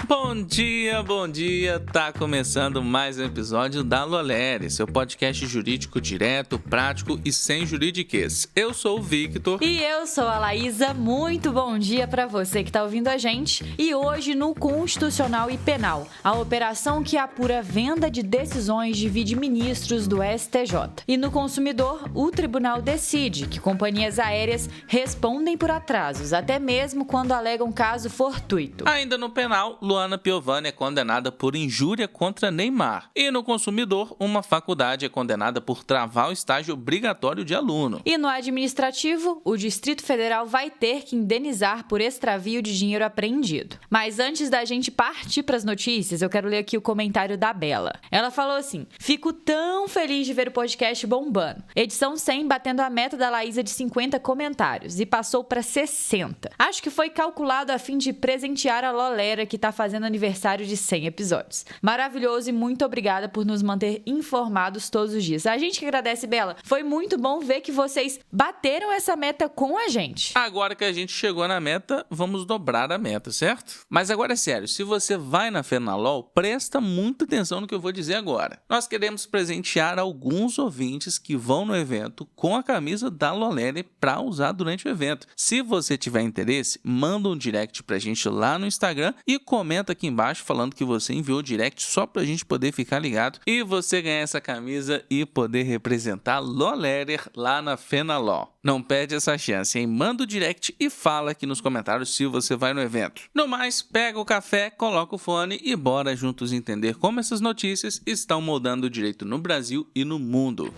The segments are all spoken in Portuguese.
Bom dia! Tá começando mais um episódio da Lolere, seu podcast jurídico direto, prático e sem juridiquês. Eu sou o Victor. E eu sou a Laísa. Muito bom dia pra você que tá ouvindo a gente. E hoje no Constitucional e Penal, a operação que apura venda de decisões divide ministros do STJ. E no Consumidor, o tribunal decide que companhias aéreas respondem por atrasos, até mesmo quando alegam caso fortuito. Ainda no Penal, Luana Piovani é condenada por injúria contra Neymar. E no Consumidor, uma faculdade é condenada por travar o estágio obrigatório de aluno. E no administrativo, o Distrito Federal vai ter que indenizar por extravio de dinheiro apreendido. Mas antes da gente partir para as notícias, eu quero ler aqui o comentário da Bela. Ela falou assim: fico tão feliz de ver o podcast bombando. Edição 100 batendo a meta da Laísa de 50 comentários e passou para 60. Acho que foi calculado a fim de presentear a Lolera que tá fazendo aniversário de 100 episódios. Maravilhoso e muito obrigada por nos manter informados todos os dias. A gente que agradece, Bela. Foi muito bom ver que vocês bateram essa meta com a gente. Agora que a gente chegou na meta, vamos dobrar a meta, certo? Mas agora é sério, se você vai na Fenalol, presta muita atenção no que eu vou dizer agora. Nós queremos presentear alguns ouvintes que vão no evento com a camisa da Lolere para usar durante o evento. Se você tiver interesse, manda um direct pra gente lá no Instagram e comenta aqui embaixo falando que você enviou o direct só pra gente poder ficar ligado e você ganhar essa camisa e poder representar Lolerer lá na Fenalol. Não perde essa chance, hein? Manda o direct e fala aqui nos comentários se você vai no evento. No mais, pega o café, coloca o fone e bora juntos entender como essas notícias estão moldando o direito no Brasil e no mundo.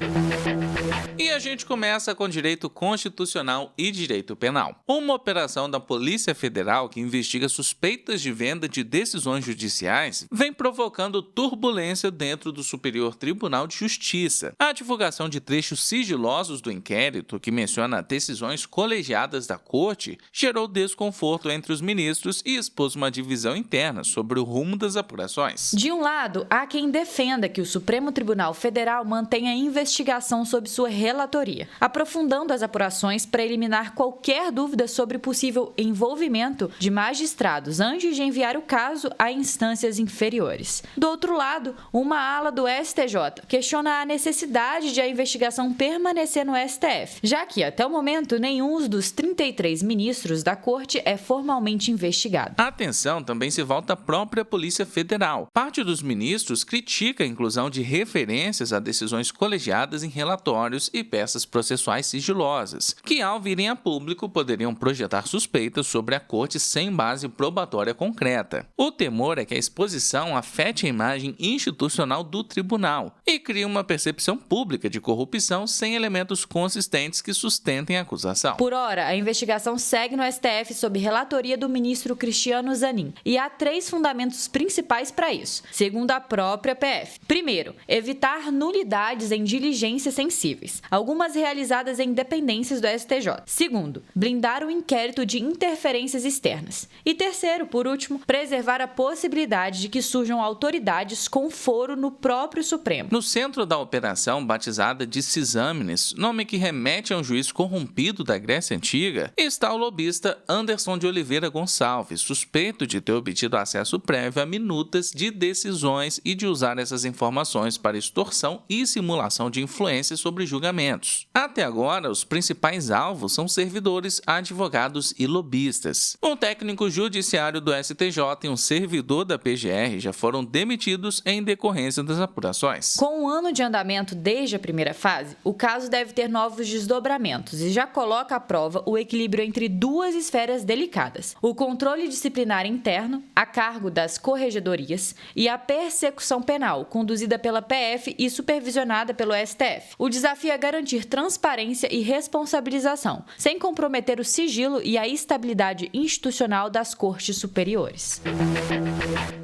E a gente começa com direito constitucional e direito penal. Uma operação da Polícia Federal que investiga suspeitas de venda de decisões judiciais vem provocando turbulência dentro do Superior Tribunal de Justiça. A divulgação de trechos sigilosos do inquérito, que menciona decisões colegiadas da Corte, gerou desconforto entre os ministros e expôs uma divisão interna sobre o rumo das apurações. De um lado, há quem defenda que o Supremo Tribunal Federal mantenha a investigação sob sua relatoria, aprofundando as apurações para eliminar qualquer dúvida sobre possível envolvimento de magistrados antes de enviar o caso a instâncias inferiores. Do outro lado, uma ala do STJ questiona a necessidade de a investigação permanecer no STF, já que, até o momento, nenhum dos 33 ministros da Corte é formalmente investigado. A atenção também se volta à própria Polícia Federal. Parte dos ministros critica a inclusão de referências a decisões colegiadas em relatórios e peças processuais sigilosas, que, ao virem a público, poderiam projetar suspeitas sobre a Corte sem base probatória concreta. O temor é que a exposição afete a imagem institucional do tribunal e crie uma percepção pública de corrupção sem elementos consistentes que sustentem a acusação. Por ora, a investigação segue no STF sob relatoria do ministro Cristiano Zanin, e há 3 fundamentos principais para isso, segundo a própria PF. Primeiro, evitar nulidades em diligências sensíveis, algumas realizadas em dependências do STJ. Segundo, blindar o inquérito de interferências externas. E terceiro, por último, preservar a possibilidade de que surjam autoridades com foro no próprio Supremo. No centro da operação, batizada de Cisâmenes, nome que remete a um juiz corrompido da Grécia Antiga, está o lobista Anderson de Oliveira Gonçalves, suspeito de ter obtido acesso prévio a minutas de decisões e de usar essas informações para extorsão e simulação de influência sobre julgamentos. Até agora, os principais alvos são servidores, advogados e lobistas. Um técnico judiciário do STJ e um servidor da PGR já foram demitidos em decorrência das apurações. Com um ano de andamento desde a primeira fase, o caso deve ter novos desdobramentos e já coloca à prova o equilíbrio entre duas esferas delicadas: o controle disciplinar interno, a cargo das corregedorias, e a persecução penal, conduzida pela PF e supervisionada pelo STF. O desafio é garantir transparência e responsabilização, sem comprometer o sigilo e a estabilidade institucional das cortes superiores.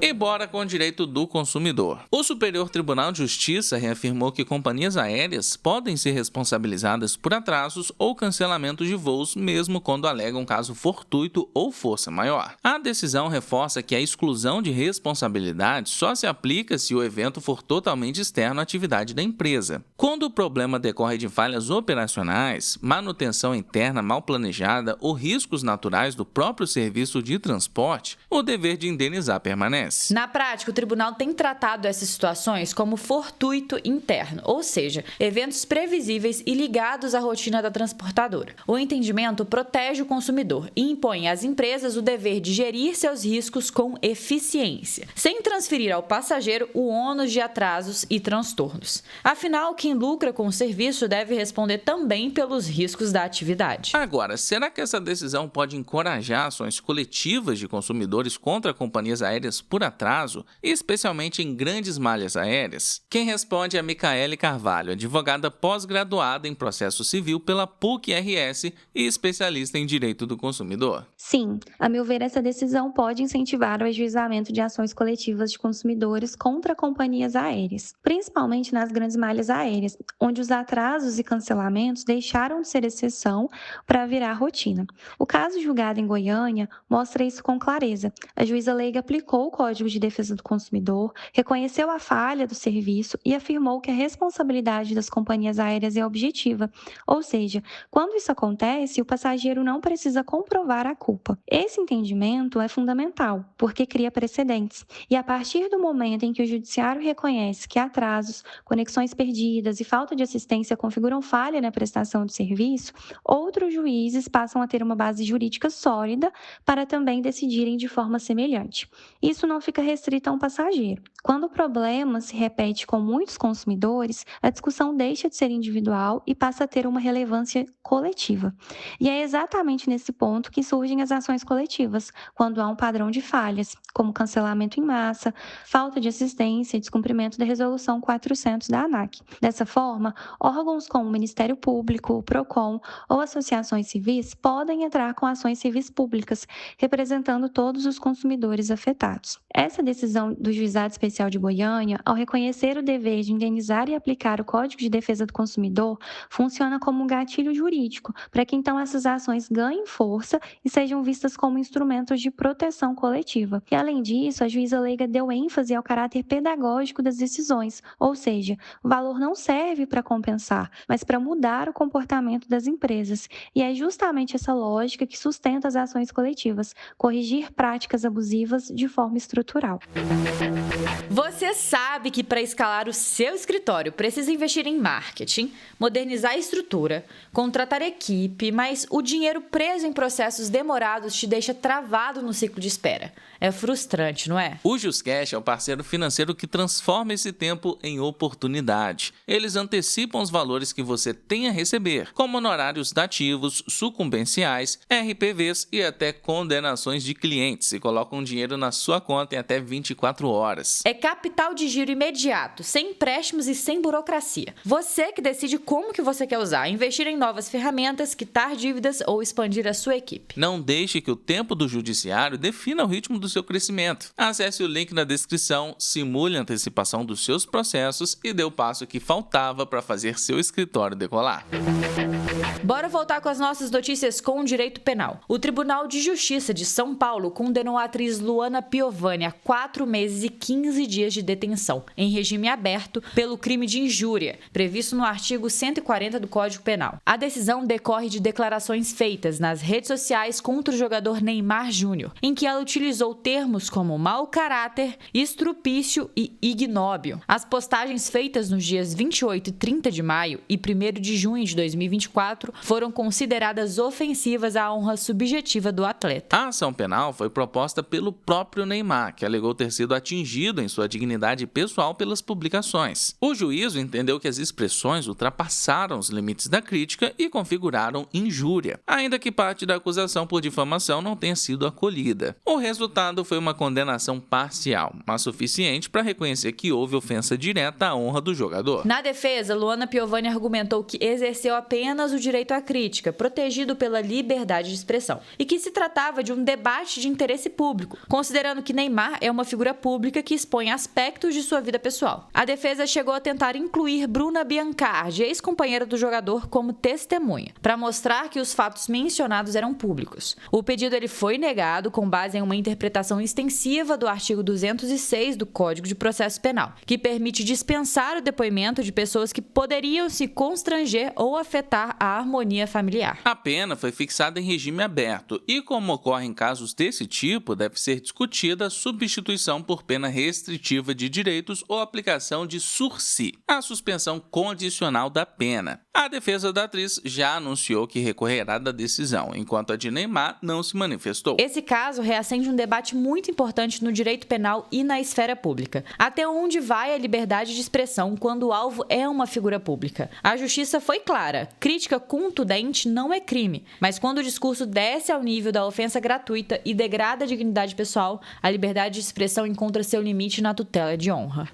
E bora com o direito do consumidor. O Superior Tribunal de Justiça reafirmou que companhias aéreas podem ser responsabilizadas por atrasos ou cancelamentos de voos, mesmo quando alegam caso fortuito ou força maior. A decisão reforça que a exclusão de responsabilidade só se aplica se o evento for totalmente externo à atividade da empresa. Quando o problema decorre de falhas operacionais, manutenção interna mal planejada ou riscos naturais do próprio serviço de transporte, o dever dever de indenizar permanece. Na prática, o tribunal tem tratado essas situações como fortuito interno, ou seja, eventos previsíveis e ligados à rotina da transportadora. O entendimento protege o consumidor e impõe às empresas o dever de gerir seus riscos com eficiência, sem transferir ao passageiro o ônus de atrasos e transtornos. Afinal, quem lucra com o serviço deve responder também pelos riscos da atividade. Agora, será que essa decisão pode encorajar ações coletivas de consumidores contra companhias aéreas por atraso, especialmente em grandes malhas aéreas? Quem responde é Micaele Carvalho, advogada pós-graduada em processo civil pela PUC-RS e especialista em direito do consumidor. Sim, a meu ver, essa decisão pode incentivar o ajuizamento de ações coletivas de consumidores contra companhias aéreas, principalmente nas grandes malhas aéreas, onde os atrasos e cancelamentos deixaram de ser exceção para virar rotina. O caso julgado em Goiânia mostra isso com clareza. A juíza leiga aplicou o Código de Defesa do Consumidor, reconheceu a falha do serviço e afirmou que a responsabilidade das companhias aéreas é objetiva, ou seja, quando isso acontece, o passageiro não precisa comprovar a culpa. Esse entendimento é fundamental, porque cria precedentes. E a partir do momento em que o judiciário reconhece que atrasos, conexões perdidas e falta de assistência configuram falha na prestação do serviço, outros juízes passam a ter uma base jurídica sólida para também decidirem de forma semelhante. Isso não fica restrito a um passageiro. Quando o problema se repete com muitos consumidores, a discussão deixa de ser individual e passa a ter uma relevância coletiva. E é exatamente nesse ponto que surgem as ações coletivas, quando há um padrão de falhas, como cancelamento em massa, falta de assistência e descumprimento da Resolução 400 da ANAC. Dessa forma, órgãos como o Ministério Público, o PROCON ou associações civis podem entrar com ações civis públicas, representando todos os consumidores afetados. Essa decisão do Juizado Especial de Goiânia, ao reconhecer o dever de indenizar e aplicar o Código de Defesa do Consumidor, funciona como um gatilho jurídico para que então essas ações ganhem força e sejam vistas como instrumentos de proteção coletiva. E além disso, a juíza leiga deu ênfase ao caráter pedagógico das decisões, ou seja, o valor não serve para compensar, mas para mudar o comportamento das empresas. E é justamente essa lógica que sustenta as ações coletivas, corrigir práticas abusivas de forma estrutural. Você sabe que para escalar o seu escritório precisa investir em marketing, modernizar a estrutura, contratar equipe, mas o dinheiro preso em processos demorados te deixa travado no ciclo de espera. É frustrante, não é? O JustCash é o parceiro financeiro que transforma esse tempo em oportunidade. Eles antecipam os valores que você tem a receber, como honorários dativos, sucumbenciais, RPVs e até condenações de clientes, e colocam dinheiro na sua conta em até 24 horas. É capital de giro imediato, sem empréstimos e sem burocracia. Você que decide como que você quer usar, investir em novas ferramentas, quitar dívidas ou expandir a sua equipe. Não deixe que o tempo do judiciário defina o ritmo do seu crescimento. Acesse o link na descrição, simule a antecipação dos seus processos e dê o passo que faltava para fazer seu escritório decolar. Bora voltar com as nossas notícias com o direito penal. O Tribunal de Justiça de São Paulo condenou a atriz Luana Piovani a 4 meses e 15 dias de detenção, em regime aberto, pelo crime de injúria, previsto no artigo 140 do Código Penal. A decisão decorre de declarações feitas nas redes sociais contra o jogador Neymar Júnior, em que ela utilizou termos como mau caráter, estrupício e ignóbil. As postagens feitas nos dias 28 e 30 de maio e 1º de junho de 2024 foram consideradas ofensivas à honra subjetiva do atleta. A ação penal foi proposta pelo próprio Neymar, que alegou ter sido atingido em sua dignidade pessoal pelas publicações. O juízo entendeu que as expressões ultrapassaram os limites da crítica e configuraram injúria, ainda que parte da acusação por difamação não tenha sido acolhida. O resultado foi uma condenação parcial, mas suficiente para reconhecer que houve ofensa direta à honra do jogador. Na defesa, Luana Piovani argumentou que exerceu apenas o direito à crítica, protegido pela liberdade de expressão, e que se tratava de um debate de interesse público, considerando que Neymar é uma figura pública que expõe expõe aspectos de sua vida pessoal. A defesa chegou a tentar incluir Bruna Biancardi, ex-companheira do jogador, como testemunha, para mostrar que os fatos mencionados eram públicos. O pedido ele foi negado com base em uma interpretação extensiva do artigo 206 do Código de Processo Penal, que permite dispensar o depoimento de pessoas que poderiam se constranger ou afetar a harmonia familiar. A pena foi fixada em regime aberto e, como ocorre em casos desse tipo, deve ser discutida a substituição por pena restritiva de direitos ou aplicação de sursi, a suspensão condicional da pena. A defesa da atriz já anunciou que recorrerá da decisão, enquanto a de Neymar não se manifestou. Esse caso reacende um debate muito importante no direito penal e na esfera pública. Até onde vai a liberdade de expressão quando o alvo é uma figura pública? A justiça foi clara: crítica contundente não é crime, mas quando o discurso desce ao nível da ofensa gratuita e degrada a dignidade pessoal, a liberdade de expressão encontra seu limite na tutela de honra.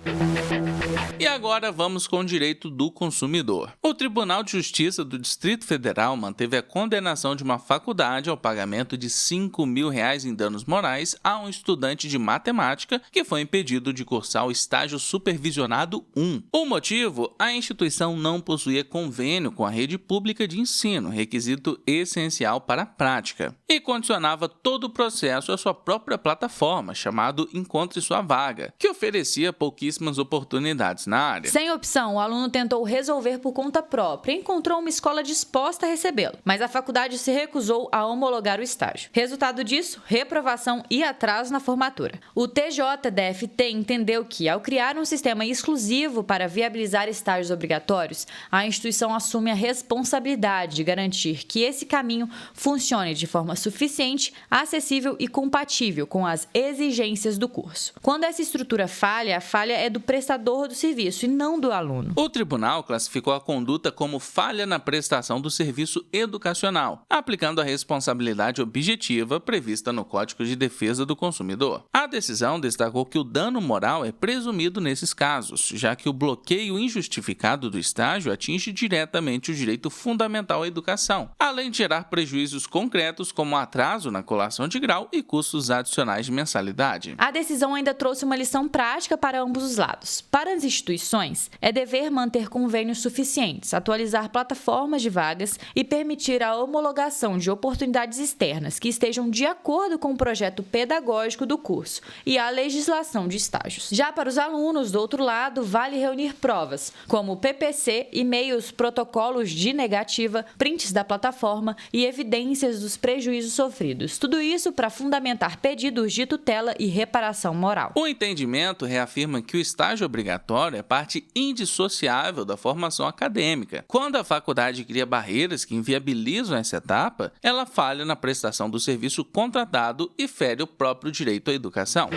E agora vamos com o direito do consumidor. O Tribunal de Justiça do Distrito Federal manteve a condenação de uma faculdade ao pagamento de R$5.000 em danos morais a um estudante de matemática que foi impedido de cursar o estágio supervisionado 1. O motivo? A instituição não possuía convênio com a rede pública de ensino, requisito essencial para a prática, e condicionava todo o processo à sua própria plataforma, chamado Encontre Sua Vaga, que oferecia pouquíssimas oportunidades na área. Sem opção, o aluno tentou resolver por conta própria e encontrou uma escola disposta a recebê-lo, mas a faculdade se recusou a homologar o estágio. Resultado disso, reprovação e atraso na formatura. O TJDFT entendeu que, ao criar um sistema exclusivo para viabilizar estágios obrigatórios, a instituição assume a responsabilidade de garantir que esse caminho funcione de forma suficiente, acessível e compatível com as exigências do curso. Quando essa estrutura falha, a falha é do prestador do serviço e não do aluno. O tribunal classificou a conduta como falha na prestação do serviço educacional, aplicando a responsabilidade objetiva prevista no Código de Defesa do Consumidor. A decisão destacou que o dano moral é presumido nesses casos, já que o bloqueio injustificado do estágio atinge diretamente o direito fundamental à educação, além de gerar prejuízos concretos como atraso na colação de grau e custos adicionais de mensalidade. A decisão ainda trouxe uma lição prática para ambos os lados. Para as instituições, é dever manter convênios suficientes, atualizar plataformas de vagas e permitir a homologação de oportunidades externas que estejam de acordo com o projeto pedagógico do curso e a legislação de estágios. Já para os alunos, do outro lado, vale reunir provas, como PPC, e-mails, protocolos de negativa, prints da plataforma e evidências dos prejuízos sofridos. Tudo isso para fundamentar pedidos de tutela e reparação moral. O entendimento reafirma que o estágio obrigatório é parte indissociável da formação acadêmica. Quando a faculdade cria barreiras que inviabilizam essa etapa, ela falha na prestação do serviço contratado e fere o próprio direito à educação.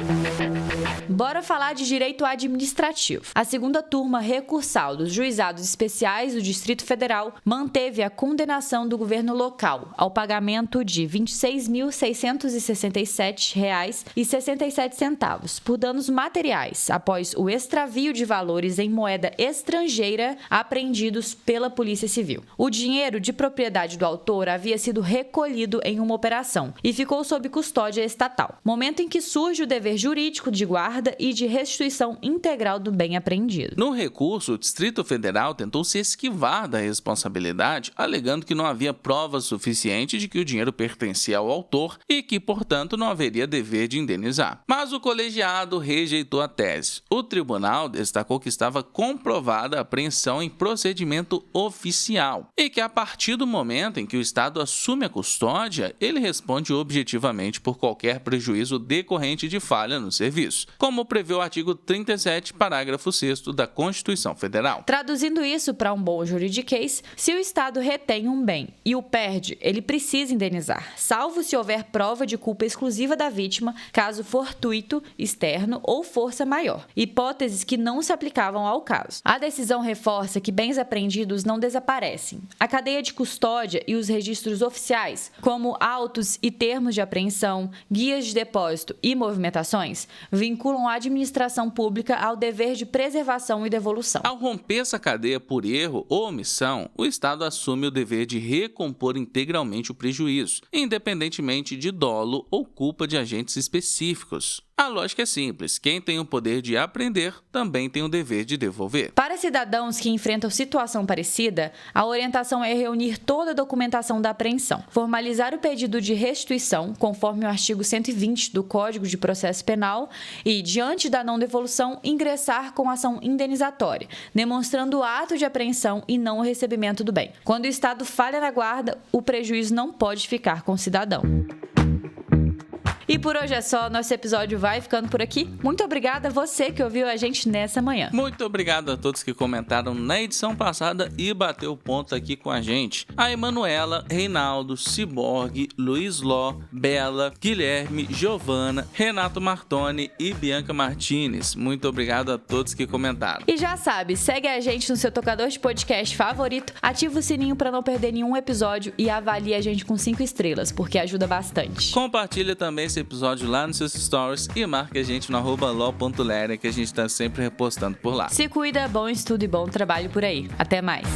Bora falar de direito administrativo. A segunda turma recursal dos juizados especiais do Distrito Federal manteve a condenação do governo local ao pagamento de R$ 26.667,67 por danos materiais após o extravio de valores em moeda estrangeira apreendidos pela Polícia Civil. O dinheiro de propriedade do autor havia sido recolhido em uma operação e ficou sob custódia estatal, momento em que surge o dever jurídico de guarda e de restituição integral do bem apreendido. No recurso, o Distrito Federal tentou se esquivar da responsabilidade, alegando que não havia prova suficiente de que o dinheiro pertencia ao autor e que, portanto, não haveria dever de indenizar. Mas o colegiado rejeitou a tese. O tribunal destacou que estava comprovada a apreensão em procedimento oficial e que, a partir do momento em que o Estado assume a custódia, ele responde objetivamente por qualquer prejuízo decorrente de falha no serviço, como prevê o artigo 37, parágrafo 6º da Constituição Federal. Traduzindo isso para um bom juridiquês, se o Estado retém um bem e o perde, ele precisa indenizar, salvo se houver prova de culpa exclusiva da vítima, caso fortuito, externo ou força maior, hipóteses que não se aplicam aplicavam ao caso. A decisão reforça que bens apreendidos não desaparecem. A cadeia de custódia e os registros oficiais, como autos e termos de apreensão, guias de depósito e movimentações, vinculam a administração pública ao dever de preservação e devolução. Ao romper essa cadeia por erro ou omissão, o Estado assume o dever de recompor integralmente o prejuízo, independentemente de dolo ou culpa de agentes específicos. A lógica é simples: quem tem o poder de apreender também tem o dever de devolver. Para cidadãos que enfrentam situação parecida, a orientação é reunir toda a documentação da apreensão, formalizar o pedido de restituição, conforme o artigo 120 do Código de Processo Penal, e, diante da não devolução, ingressar com ação indenizatória, demonstrando o ato de apreensão e não o recebimento do bem. Quando o Estado falha na guarda, o prejuízo não pode ficar com o cidadão. E por hoje é só, nosso episódio vai ficando por aqui. Muito obrigada a você que ouviu a gente nessa manhã. Muito obrigado a todos que comentaram na edição passada e bateu o ponto aqui com a gente. A Emanuela, Reinaldo, Ciborgue, Luiz Ló, Bela, Guilherme, Giovana, Renato Martoni e Bianca Martinez. Muito obrigado a todos que comentaram. E já sabe, segue a gente no seu tocador de podcast favorito, ativa o sininho para não perder nenhum episódio e avalie a gente com 5 estrelas, porque ajuda bastante. Compartilha também esse episódio lá nos seus stories e marque a gente no @lo.leria, que a gente tá sempre repostando por lá. Se cuida, bom estudo e bom trabalho por aí. Até mais!